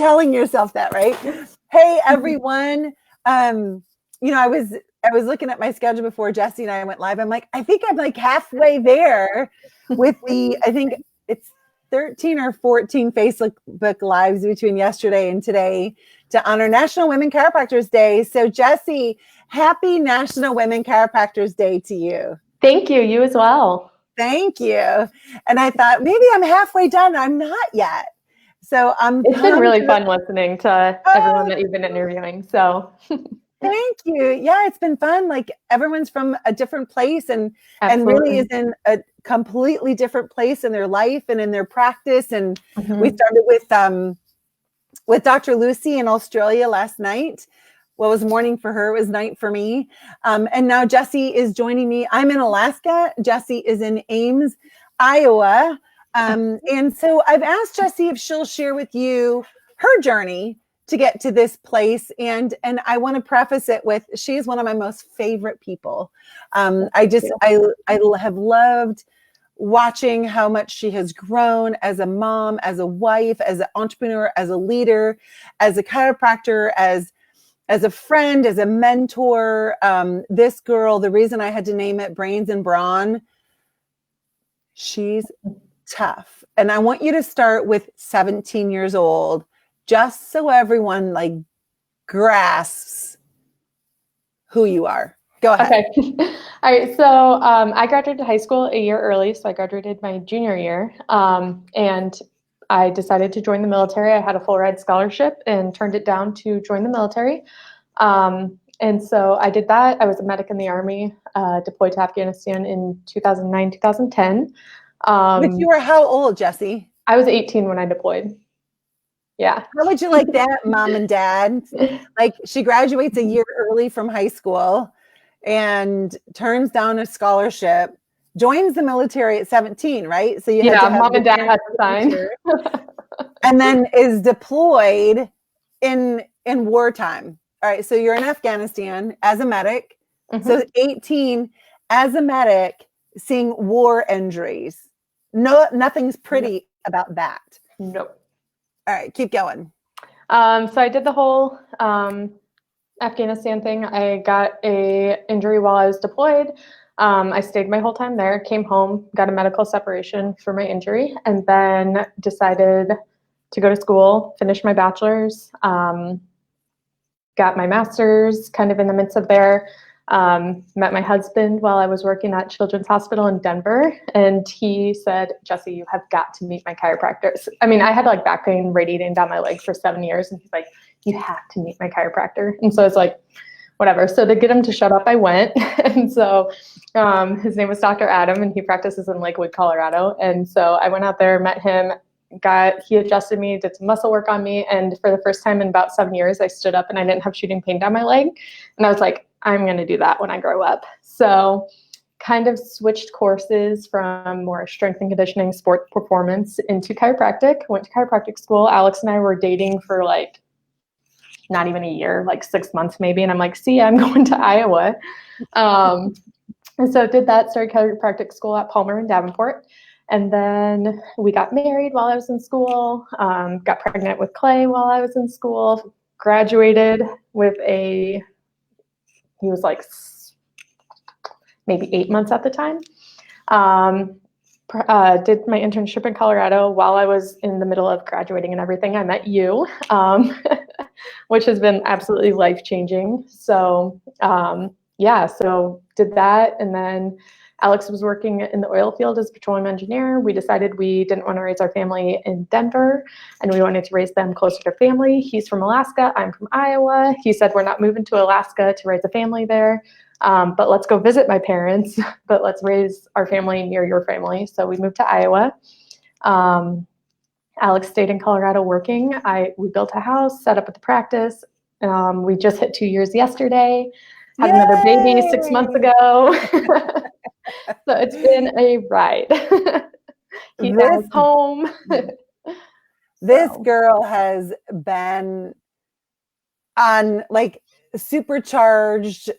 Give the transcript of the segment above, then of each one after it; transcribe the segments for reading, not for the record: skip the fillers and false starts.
telling yourself that, right? Hey, everyone. I was looking at my schedule before Jesse and I went live. I'm like, I think I'm like halfway there with I think it's 13 or 14 Facebook lives between yesterday and today to honor National Women Chiropractors Day. So Jesse, happy National Women Chiropractors Day to you. Thank you. You as well. Thank you. And I thought maybe I'm halfway done. I'm not yet. So it's been really fun listening to everyone that you've been interviewing. So thank you. Yeah, it's been fun. Like everyone's from a different place and really is in a completely different place in their life and in their practice. And we started with Dr. Lucy in Australia last night. Well, it was morning for her. It was night for me. And now Jesse is joining me. I'm in Alaska. Jesse is in Ames, Iowa. And so I've asked Jesse if she'll share with you her journey to get to this place. And I want to preface it with, she's one of my most favorite people. I have loved watching how much she has grown as a mom, as a wife, as an entrepreneur, as a leader, as a chiropractor, as a friend, as a mentor. This girl, the reason I had to name it Brains and Braun, she's tough. And I want you to start with 17 years old, just so everyone like grasps who you are. Go ahead. Okay. All right. So I graduated high school a year early. So I graduated my junior year. And I decided to join the military. I had a full ride scholarship and turned it down to join the military. And so I did that. I was a medic in the Army, deployed to Afghanistan in 2009, 2010. But you were how old, Jesse? I was 18 when I deployed. Yeah. How would you like that, mom and dad? Like she graduates a year early from high school and turns down a scholarship, joins the military at 17, right? So you had to have mom and dad had to sign. And then is deployed in wartime. All right. So you're in Afghanistan as a medic. So 18 as a medic, seeing war injuries. No, nothing's pretty about that. Nope. All right, keep going. So I did the whole Afghanistan thing. I got a injury while I was deployed. I stayed my whole time there, came home, got a medical separation for my injury, and then decided to go to school, finish my bachelor's, got my master's kind of in the midst of there. Met my husband while I was working at Children's Hospital in Denver. And he said, Jesse, you have got to meet my chiropractor. I mean, I had like back pain radiating down my leg for 7 years. And he's like, you have to meet my chiropractor. And so I was like, whatever. So to get him to shut up, I went. And so his name was Dr. Adam and he practices in Lakewood, Colorado. And so I went out there, met him, he adjusted me, did some muscle work on me. And for the first time in about 7 years, I stood up and I didn't have shooting pain down my leg. And I was like, I'm going to do that when I grow up. So kind of switched courses from more strength and conditioning, sport performance into chiropractic. Went to chiropractic school. Alex and I were dating for like not even a year, like 6 months maybe. And I'm like, see, I'm going to Iowa. And so did that, started chiropractic school at Palmer in Davenport. And then we got married while I was in school, got pregnant with Clay while I was in school, graduated with he was like maybe 8 months at the time. Did my internship in Colorado while I was in the middle of graduating and everything. I met you, which has been absolutely life-changing. So so did that. And then Alex was working in the oil field as a petroleum engineer. We decided we didn't want to raise our family in Denver and we wanted to raise them closer to family. He's from Alaska. I'm from Iowa. He said, we're not moving to Alaska to raise a family there, but let's go visit my parents, but let's raise our family near your family. So we moved to Iowa. Alex stayed in Colorado working. We built a house, set up at the practice. We just hit 2 years yesterday. Had another baby 6 months ago. So it's been a ride. He was home. This girl has been on like supercharged,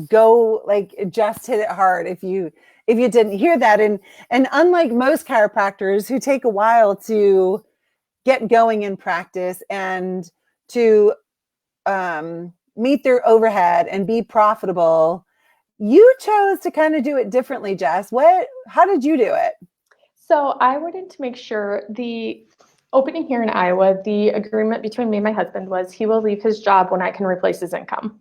go like just hit it hard if you didn't hear that. And unlike most chiropractors who take a while to get going in practice and to meet their overhead and be profitable, you chose to kind of do it differently, Jess. How did you do it? So I wanted to make sure the opening here in Iowa, the agreement between me and my husband was he will leave his job when I can replace his income.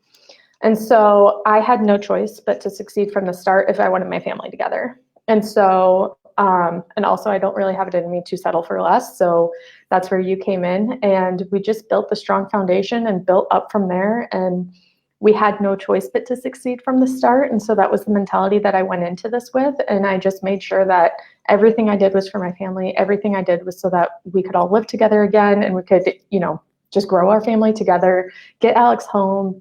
And so I had no choice but to succeed from the start if I wanted my family together. And so, and also I don't really have it in me to settle for less. So that's where you came in, and we just built the strong foundation and built up from there. And we had no choice but to succeed from the start. And so that was the mentality that I went into this with. And I just made sure that everything I did was for my family. Everything I did was so that we could all live together again, and we could, just grow our family together, get Alex home,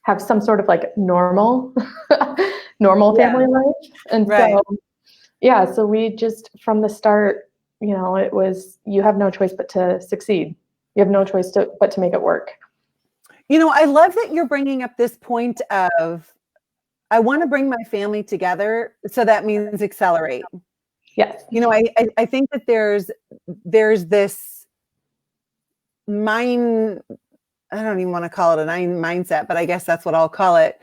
have some sort of like normal family life. And right. So we just, from the start, it was, you have no choice but to succeed. You have no choice but to make it work. I love that you're bringing up this point of, I want to bring my family together. So that means accelerate. Yes. I think that there's this I don't even want to call it a mindset, but I guess that's what I'll call it.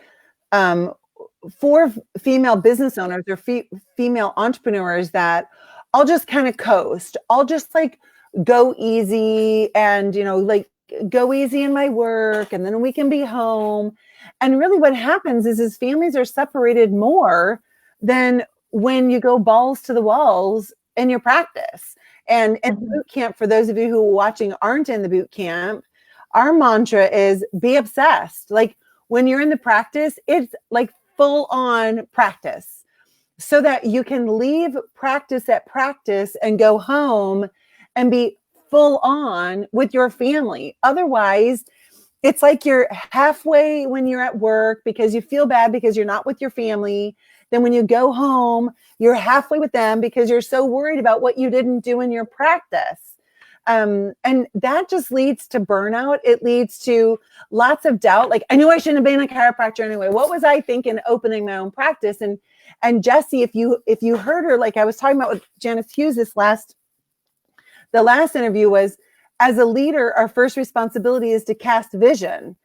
For female business owners or female entrepreneurs, that I'll just kind of coast. I'll just like go easy and, go easy in my work, and then we can be home. And really what happens is families are separated more than when you go balls to the walls in your practice. And in boot camp, for those of you who are watching aren't in the boot camp, our mantra is be obsessed. Like when you're in the practice, it's like full on practice, so that you can leave practice at practice and go home and be full on with your family. Otherwise, it's like you're halfway when you're at work because you feel bad because you're not with your family. Then when you go home, you're halfway with them because you're so worried about what you didn't do in your practice. And that just leads to burnout. It leads to lots of doubt. Like, I knew I shouldn't have been a chiropractor anyway. What was I thinking opening my own practice? And Jessie, if you heard her, like I was talking about with Janice Hughes, the last interview was, as a leader, our first responsibility is to cast vision.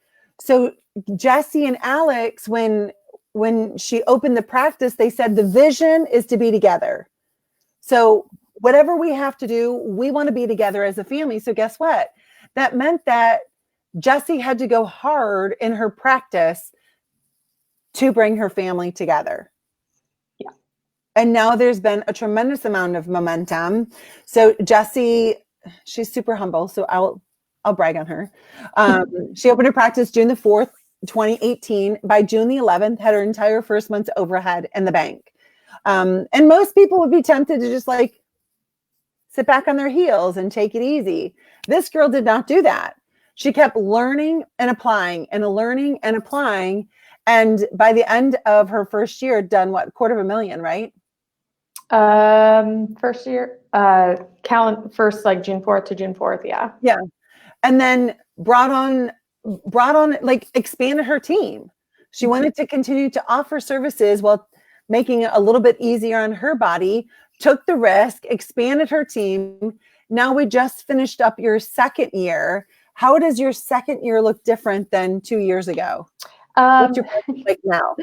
So Jessie and Alex, when she opened the practice, they said the vision is to be together. So whatever we have to do, we want to be together as a family. So guess what? That meant that Jessie had to go hard in her practice to bring her family together. Yeah. And now there's been a tremendous amount of momentum. So Jessie, she's super humble, so I'll brag on her. She opened her practice June the 4th, 2018. By June the 11th, had her entire first month's overhead in the bank. And most people would be tempted to just like sit back on their heels and take it easy. This girl did not do that. She kept learning and applying and learning and applying. And by the end of her first year, done what, $250,000, right? First year, first like June 4th to June 4th. Yeah. Yeah. And then brought on, like expanded her team. She wanted to continue to offer services while making it a little bit easier on her body, took the risk, expanded her team. Now we just finished up your second year. How does your second year look different than 2 years ago? What's your practice like now?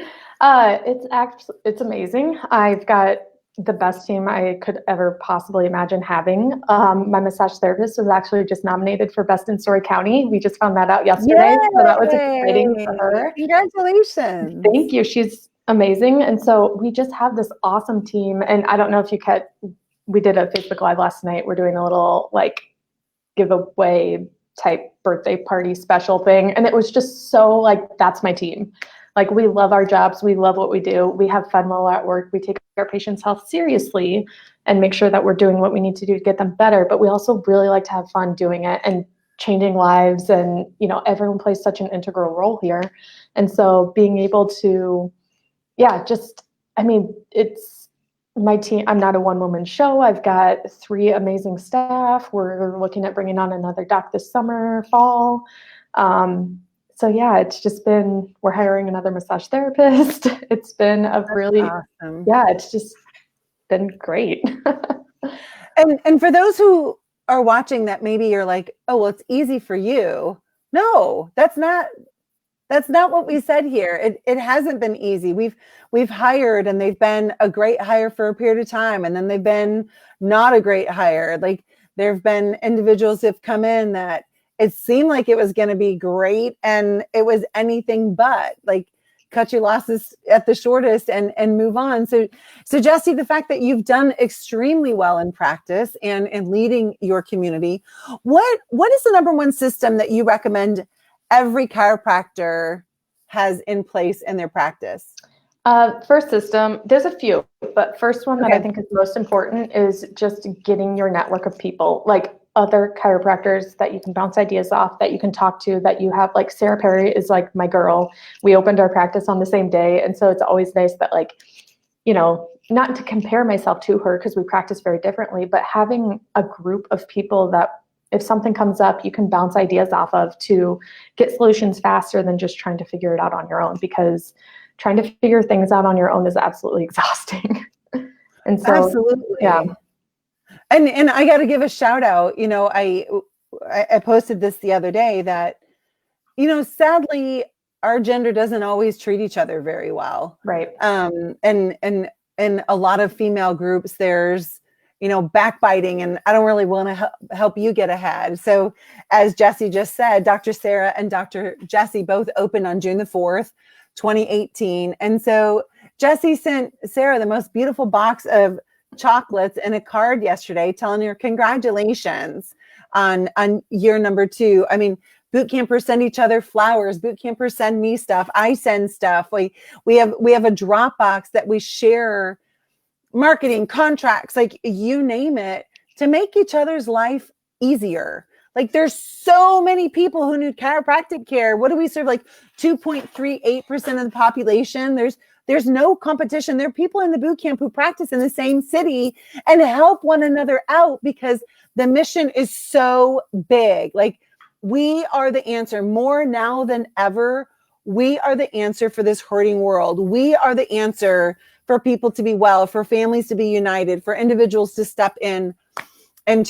It's amazing. I've got the best team I could ever possibly imagine having. My massage therapist was actually just nominated for Best in Story County. We just found that out yesterday. Yay! So that was exciting for her. Congratulations. Thank you. She's amazing. And so we just have this awesome team. And I don't know if you we did a Facebook Live last night. We're doing a little like giveaway type birthday party special thing. And it was just so like, that's my team. Like, we love our jobs. We love what we do. We have fun while at work. We take our patients' health seriously and make sure that we're doing what we need to do to get them better. But we also really like to have fun doing it and changing lives. And, everyone plays such an integral role here. And so being able to, it's my team. I'm not a one-woman show. I've got 3 amazing staff. We're looking at bringing on another doc this summer, fall. So yeah, it's just been, we're hiring another massage therapist. It's been a really, awesome. Yeah, it's just been great. And for those who are watching that maybe you're like, oh, well, it's easy for you. No, that's not what we said here. It hasn't been easy. We've hired, and they've been a great hire for a period of time, and then they've been not a great hire. Like, there have been individuals that have come in that it seemed like it was going to be great, and it was anything but. Like, cut your losses at the shortest and move on. So Jesse, the fact that you've done extremely well in practice and leading your community, what is the number one system that you recommend every chiropractor has in place in their practice? First system, there's a few, but first one that I think is most important is just getting your network of people, like other chiropractors that you can bounce ideas off, that you can talk to, that you have. Like Sarah Perry is like my girl. We opened our practice on the same day. And so it's always nice that, like, you know, not to compare myself to her because we practice very differently, but having a group of people that if something comes up, you can bounce ideas off of to get solutions faster than just trying to figure it out on your own, because trying to figure things out on your own is absolutely exhausting. And so, absolutely. Yeah. And I got to give a shout out. You know, I posted this the other day that, you know, sadly, our gender doesn't always treat each other very well. Right. And a lot of female groups, there's, you know, backbiting, and I don't really want to help you get ahead. So as Jesse just said, Dr. Sarah and Dr. Jesse both opened on June the 4th, 2018. And so Jesse sent Sarah the most beautiful box of chocolates and a card yesterday telling her congratulations on year number 2. I mean, boot campers send each other flowers. Boot campers send me stuff. I send stuff. We have a Dropbox that we share marketing, contracts, like you name it, to make each other's life easier. Like, there's so many people who need chiropractic care. What do we serve? Like 2.38% of the population. There's no competition. There are people in the boot camp who practice in the same city and help one another out because the mission is so big. Like, we are the answer more now than ever. We are the answer for this hurting world. We are the answer for people to be well, for families to be united, for individuals to step into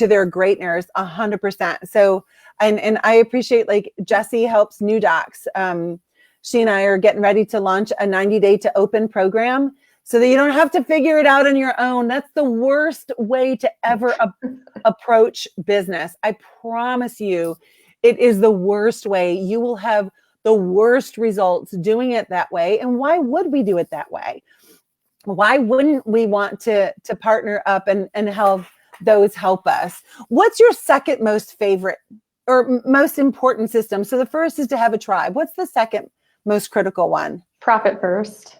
their greatness 100%. So, and I appreciate, like, Jesse helps new docs. She and I are getting ready to launch a 90-day to open program so that you don't have to figure it out on your own. That's the worst way to ever approach business. I promise you, it is the worst way. You will have the worst results doing it that way. And why would we do it that way? Why wouldn't we want to partner up and help those help us? What's your second most favorite or most important system? So the first is to have a tribe. What's the second most critical one? Profit first.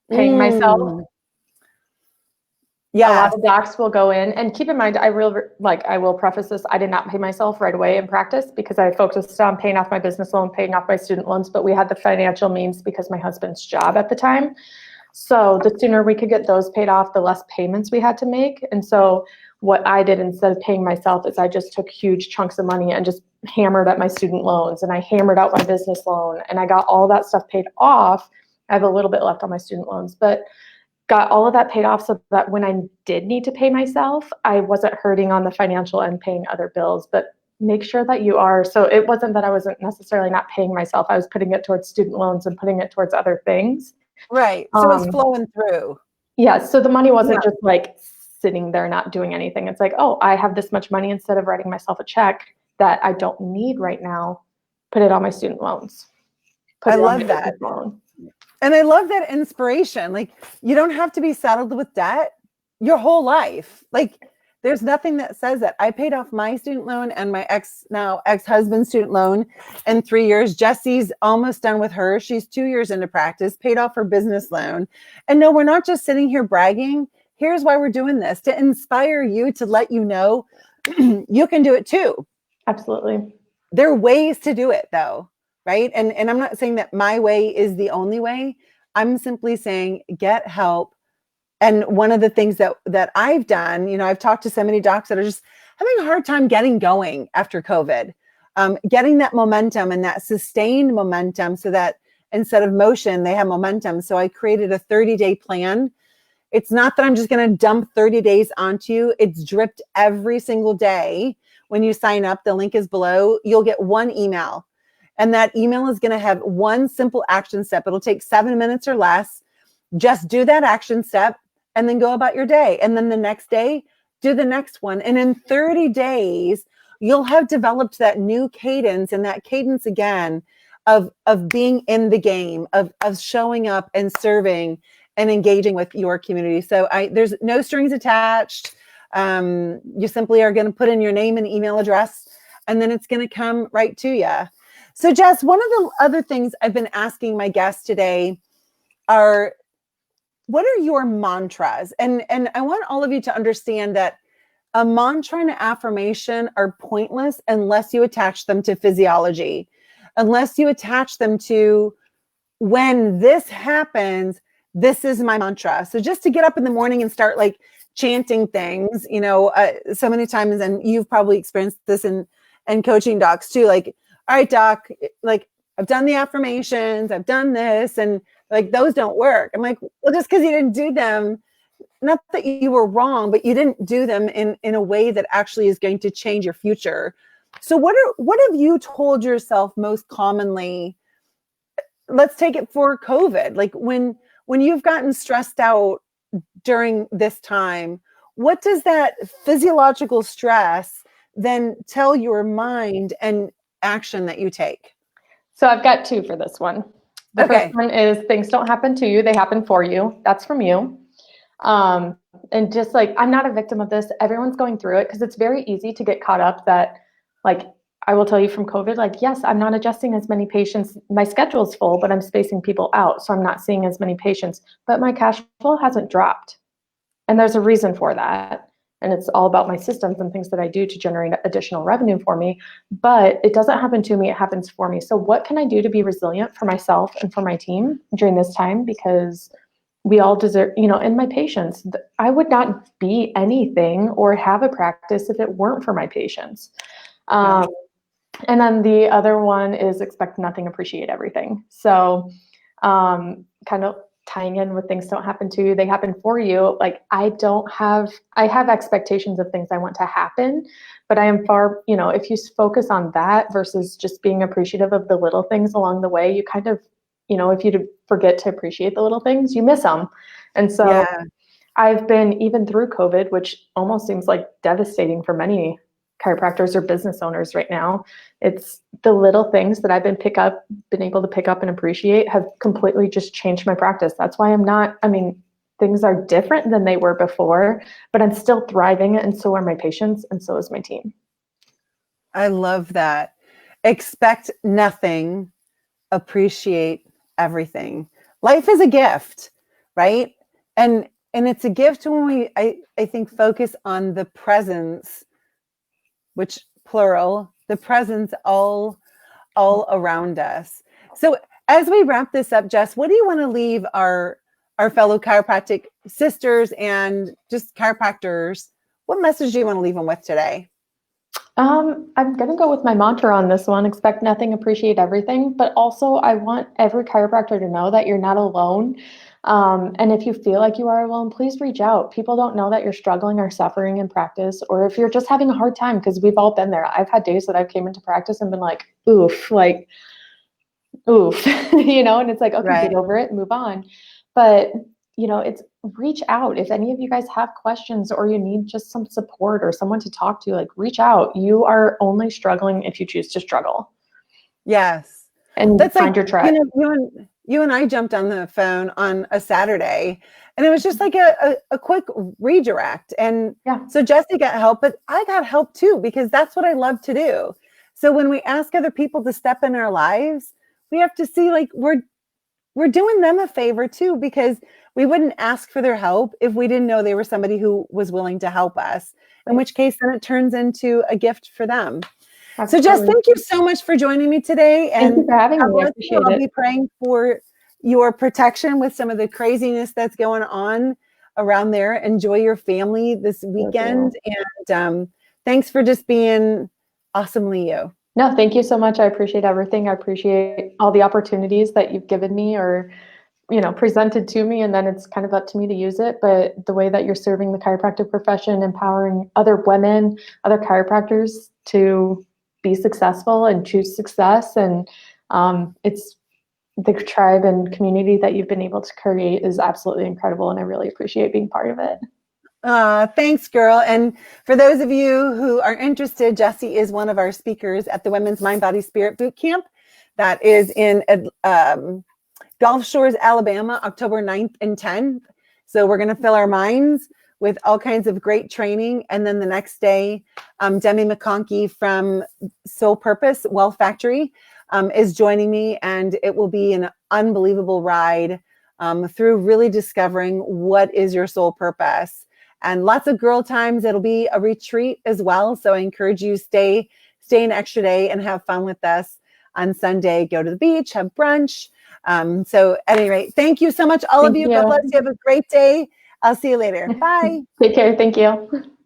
Paying myself. Yeah. A lot of docs will go in, and keep in mind, I will preface this. I did not pay myself right away in practice because I focused on paying off my business loan, paying off my student loans, but we had the financial means because my husband's job at the time. So the sooner we could get those paid off, the less payments we had to make. And so what I did instead of paying myself is I just took huge chunks of money and just hammered at my student loans, and I hammered out my business loan, and I got all that stuff paid off. I have a little bit left on my student loans, but got all of that paid off so that when I did need to pay myself, I wasn't hurting on the financial and paying other bills. But make sure that you are. So it wasn't that I wasn't necessarily not paying myself. I was putting it towards student loans and putting it towards other things. Right. So it's flowing through. Yeah. So the money wasn't just like sitting there not doing anything. It's like, oh, I have this much money, instead of writing myself a check that I don't need right now, put it on my student loans. I love that. And I love that inspiration. Like, you don't have to be saddled with debt your whole life. Like, there's nothing that says that. I paid off my student loan and my ex-husband's student loan in 3 years. Jesse's almost done with her. She's 2 years into practice, paid off her business loan. And no, we're not just sitting here bragging. Here's why we're doing this: to inspire you, to let you know you can do it too. Absolutely. There are ways to do it though, right? And I'm not saying that my way is the only way. I'm simply saying get help. And one of the things that I've done, you know, I've talked to so many docs that are just having a hard time getting going after COVID, getting that momentum and that sustained momentum so that instead of motion, they have momentum. So I created a 30-day plan It's not that I'm just going to dump 30 days onto you. It's dripped every single day. When you sign up, the link is below. You'll get one email, and that email is going to have one simple action step. It'll take 7 minutes or less. Just do that action step and then go about your day. And then the next day, do the next one. And in 30 days, you'll have developed that new cadence, and that cadence again of being in the game, of showing up and serving and engaging with your community. So there's no strings attached. You simply are going to put in your name and email address, and then it's going to come right to you. So Jess, one of the other things I've been asking my guests today are, what are your mantras? And I want all of you to understand that a mantra and affirmation are pointless unless you attach them to physiology, unless you attach them to, when this happens, this is my mantra. So just to get up in the morning and start like chanting things, so many times, and you've probably experienced this in coaching docs too, like, all right, doc, like I've done the affirmations, I've done this, and like those don't work. I'm like, well, just because you didn't do them, not that you were wrong, but you didn't do them in a way that actually is going to change your future. So what have you told yourself most commonly? Let's take it for COVID. Like when you've gotten stressed out during this time, what does that physiological stress then tell your mind and action that you take? So I've got two for this one. The first one is, things don't happen to you, they happen for you. That's from you. And just like, I'm not a victim of this. Everyone's going through it, because it's very easy to get caught up that, like, I will tell you from COVID, like, yes, I'm not adjusting as many patients. My schedule's full, but I'm spacing people out. So I'm not seeing as many patients, but my cash flow hasn't dropped. And there's a reason for that. And it's all about my systems and things that I do to generate additional revenue for me. But it doesn't happen to me, it happens for me. So what can I do to be resilient for myself and for my team during this time? Because we all deserve, and my patients, I would not be anything or have a practice if it weren't for my patients. And then the other one is, expect nothing, appreciate everything. So kind of tying in with things don't happen to you, they happen for you. Like I have expectations of things I want to happen, but I am far, if you focus on that versus just being appreciative of the little things along the way, you kind of, if you forget to appreciate the little things, you miss them. And so I've been, even through COVID, which almost seems like devastating for many chiropractors or business owners right now, it's the little things that I've been able to pick up and appreciate have completely just changed my practice. That's why things are different than they were before, but I'm still thriving, and so are my patients, and so is my team. I love that. Expect nothing, appreciate everything. Life is a gift, right? And it's a gift when I think, focus on the presence, which plural, the presence all around us. So as we wrap this up, Jess, what do you want to leave our fellow chiropractic sisters and just chiropractors? What message do you want to leave them with today? I'm going to go with my mantra on this one: expect nothing, appreciate everything. But also, I want every chiropractor to know that you're not alone. And if you feel like you are alone, please reach out. People don't know that you're struggling or suffering in practice, or if you're just having a hard time, because we've all been there. I've had days that I've came into practice and been like, oof, and it's like, okay, Get over it, move on. But it's, reach out. If any of you guys have questions, or you need just some support or someone to talk to, like, reach out. You are only struggling if you choose to struggle. Yes. And that's find your tribe. You and I jumped on the phone on a Saturday, and it was just like a quick redirect. And so Jesse got help, but I got help too, because that's what I love to do. So when we ask other people to step in our lives, we have to see, like, we're doing them a favor too, because we wouldn't ask for their help if we didn't know they were somebody who was willing to help us, in which case then it turns into a gift for them. Absolutely. So Jess, thank you so much for joining me today. And thank you for having me. I appreciate I'll be praying for your protection with some of the craziness that's going on around there. Enjoy your family this weekend. And thanks for just being awesomely you. No, thank you so much. I appreciate everything. I appreciate all the opportunities that you've given me, or presented to me, and then it's kind of up to me to use it. But the way that you're serving the chiropractic profession, empowering other women, other chiropractors to be successful and choose success, and it's the tribe and community that you've been able to create is absolutely incredible, and I really appreciate being part of it. Thanks, girl. And for those of you who are interested, Jessie is one of our speakers at the Women's Mind, Body, Spirit Boot Camp that is in Gulf Shores, Alabama, October 9th and 10th. So we're going to fill our minds with all kinds of great training. And then the next day, Demi McConkey from Soul Purpose Wealth Factory is joining me, and it will be an unbelievable ride through really discovering what is your soul purpose. And lots of girl times. It'll be a retreat as well. So I encourage you stay an extra day and have fun with us on Sunday. Go to the beach, have brunch. So at any rate, thank you so much, all of you. God bless you. Have a great day. I'll see you later. Bye. Take care. Thank you.